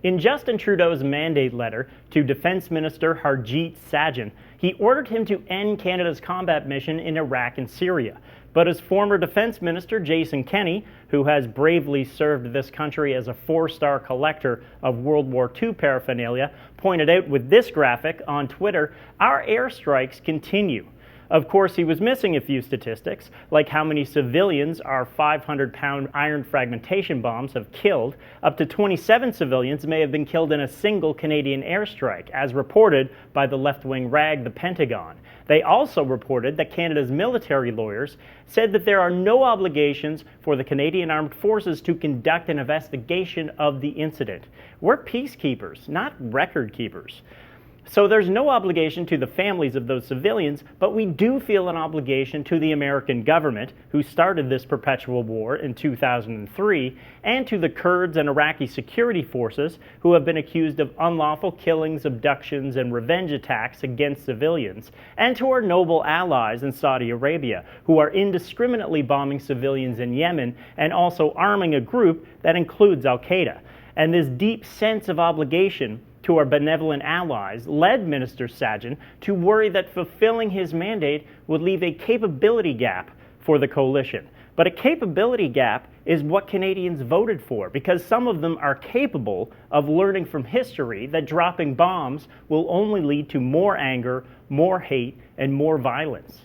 In Justin Trudeau's mandate letter to Defence Minister Harjit Sajjan, he ordered him to end Canada's combat mission in Iraq and Syria. But as former Defence Minister Jason Kenney, who has bravely served this country as a four-star collector of World War II paraphernalia, pointed out with this graphic on Twitter, our airstrikes continue. Of course, he was missing a few statistics, like how many civilians our 500-pound iron fragmentation bombs have killed. Up to 27 civilians may have been killed in a single Canadian airstrike, as reported by the left-wing rag, the Pentagon. They also reported that Canada's military lawyers said that there are no obligations for the Canadian Armed Forces to conduct an investigation of the incident. We're peacekeepers, not record keepers. So there's no obligation to the families of those civilians, but we do feel an obligation to the American government, who started this perpetual war in 2003, and to the Kurds and Iraqi security forces, who have been accused of unlawful killings, abductions, and revenge attacks against civilians, and to our noble allies in Saudi Arabia, who are indiscriminately bombing civilians in Yemen and also arming a group that includes Al-Qaeda. And this deep sense of obligation to our benevolent allies led Minister Sajjan to worry that fulfilling his mandate would leave a capability gap for the coalition. But a capability gap is what Canadians voted for, because some of them are capable of learning from history that dropping bombs will only lead to more anger, more hate, and more violence.